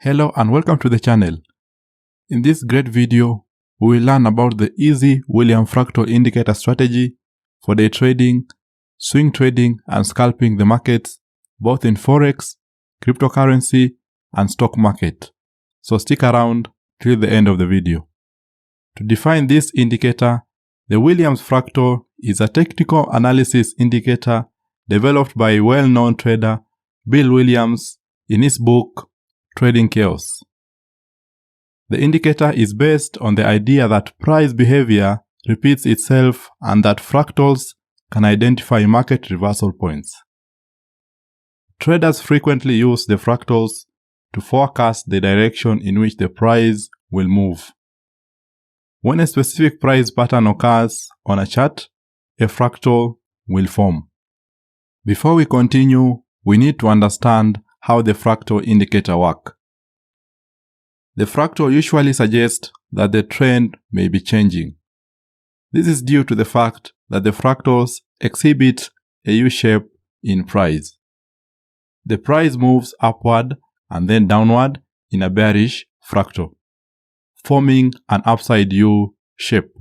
Hello and welcome to the channel. In this great video, we will learn about the easy Williams Fractal Indicator strategy for day trading, swing trading and scalping the markets, both in Forex, cryptocurrency and stock market. So stick around till the end of the video. To define this indicator, the Williams Fractal is a technical analysis indicator developed by well-known trader Bill Williams in his book Trading Chaos. The indicator is based on the idea that price behavior repeats itself and that fractals can identify market reversal points. Traders frequently use the fractals to forecast the direction in which the price will move. When a specific price pattern occurs on a chart, a fractal will form. Before we continue, we need to understand how the fractal indicator works. The fractal usually suggests that the trend may be changing. This is due to the fact that the fractals exhibit a U-shape in price. The price moves upward and then downward in a bearish fractal, forming an upside U shape.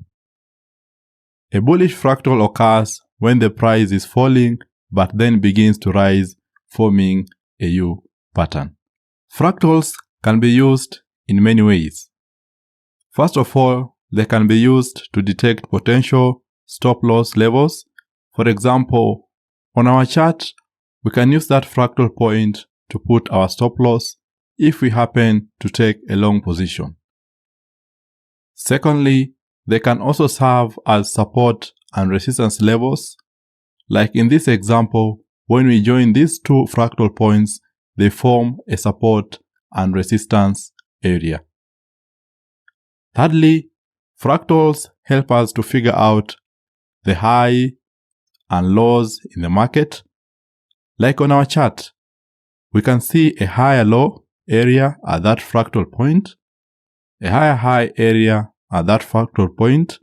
A bullish fractal occurs when the price is falling but then begins to rise, forming a U pattern. Fractals can be used in many ways. First of all, they can be used to detect potential stop loss levels. For example, on our chart, we can use that fractal point to put our stop loss if we happen to take a long position. Secondly, they can also serve as support and resistance levels. Like in this example, when we join these two fractal points, they form a support and resistance area. Thirdly, fractals help us to figure out the high and lows in the market. Like on our chart, we can see a higher low area at that fractal point, a higher high area at that fractal point,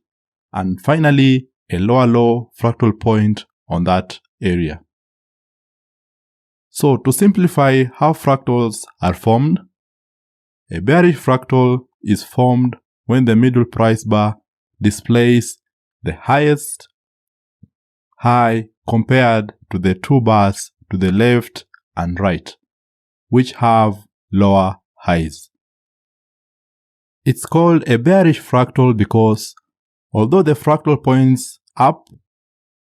and finally a lower low fractal point on that area. So to simplify how fractals are formed, a bearish fractal is formed when the middle price bar displays the highest high compared to the two bars to the left and right, which have lower highs. It's called a bearish fractal because although the fractal points up,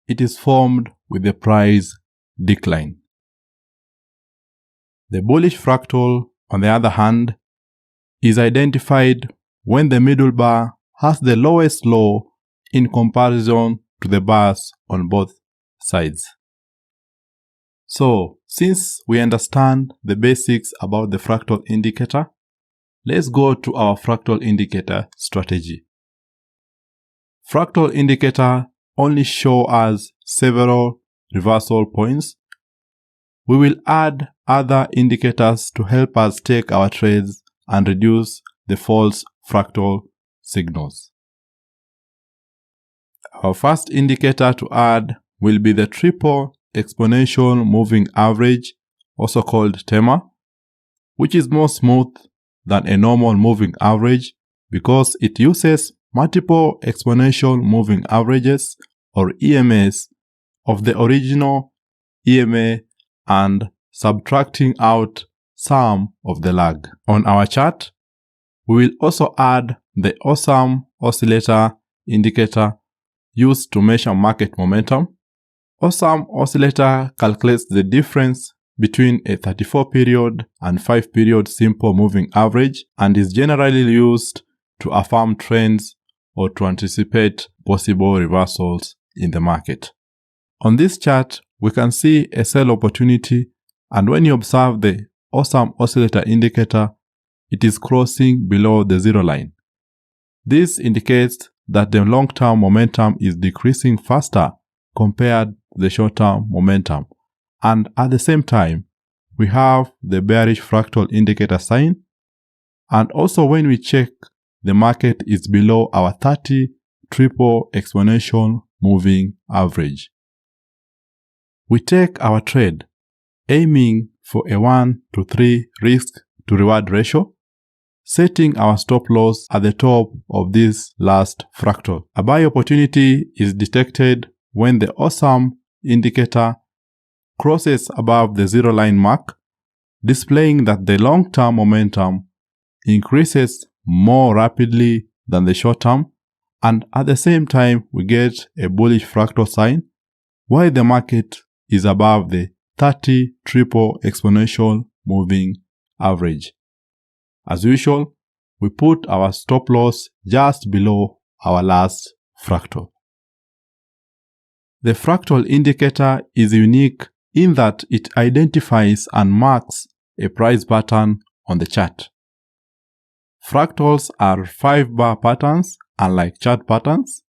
it is formed with the price decline. The bullish fractal, on the other hand, is identified when the middle bar has the lowest low in comparison to the bars on both sides. So, since we understand the basics about the fractal indicator, let's go to our fractal indicator strategy. Fractal indicator only shows us several reversal points. We will add other indicators to help us take our trades and reduce the false fractal signals. Our first indicator to add will be the triple exponential moving average, also called TEMA, which is more smooth than a normal moving average because it uses multiple exponential moving averages, or EMAs, of the original EMA and subtracting out some of the lag. On our chart, we will also add the Awesome Oscillator indicator used to measure market momentum. Awesome Oscillator calculates the difference between a 34-period and 5-period simple moving average and is generally used to affirm trends or to anticipate possible reversals in the market. On this chart, we can see a sell opportunity, and when you observe the Awesome Oscillator indicator, it is crossing below the zero line. This indicates that the long-term momentum is decreasing faster compared to the short-term momentum. And at the same time, we have the bearish fractal indicator sign. And also when we check, the market is below our 30 triple exponential moving average. We take our trade, aiming for a 1 to 3 risk to reward ratio, setting our stop loss at the top of this last fractal. A buy opportunity is detected when the awesome indicator crosses above the zero line mark, displaying that the long-term momentum increases more rapidly than the short-term, and at the same time we get a bullish fractal sign while the market is above the 30 triple exponential moving average. As usual, we put our stop loss just below our last fractal. The fractal indicator is unique in that it identifies and marks a price pattern on the chart. Fractals are 5-bar patterns, unlike chart patterns,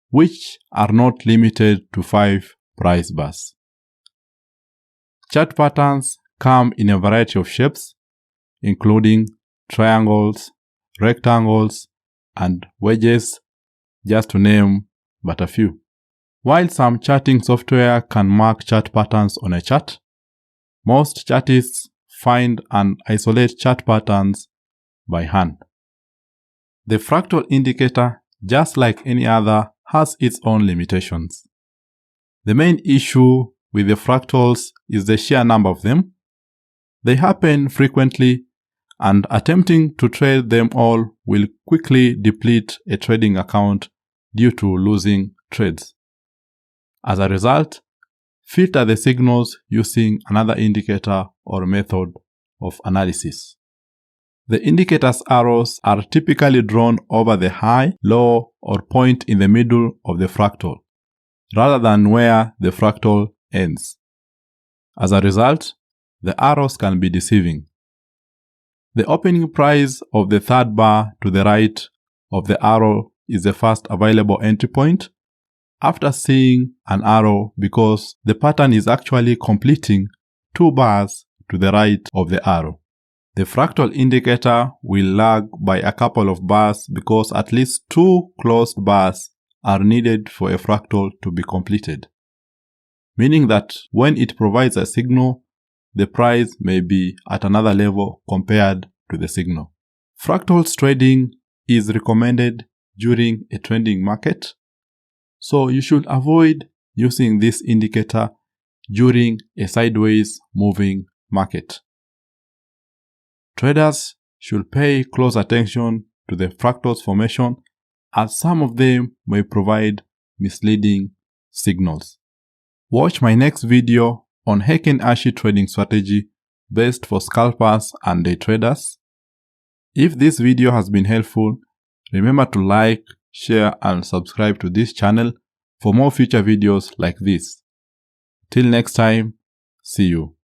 which are not limited to 5 price bars. Chart patterns come in a variety of shapes, including triangles, rectangles, and wedges, just to name but a few. While some charting software can mark chart patterns on a chart, most chartists find and isolate chart patterns by hand. The fractal indicator, just like any other, has its own limitations. The main issue with the fractals is the sheer number of them. They happen frequently, and attempting to trade them all will quickly deplete a trading account due to losing trades. As a result, filter the signals using another indicator or method of analysis. The indicator's arrows are typically drawn over the high, low, or point in the middle of the fractal, rather than where the fractal ends. As a result, the arrows can be deceiving. The opening price of the third bar to the right of the arrow is the first available entry point after seeing an arrow, because the pattern is actually completing 2 bars to the right of the arrow. The fractal indicator will lag by a couple of bars because at least 2 closed bars are needed for a fractal to be completed, meaning that when it provides a signal, the price may be at another level compared to the signal. Fractals trading is recommended during a trending market, so you should avoid using this indicator during a sideways moving market. Traders should pay close attention to the fractals formation, as some of them may provide misleading signals. Watch my next video on Heikin Ashi trading strategy best for scalpers and day traders. If this video has been helpful, remember to like, share, and subscribe to this channel for more future videos like this. Till next time, see you.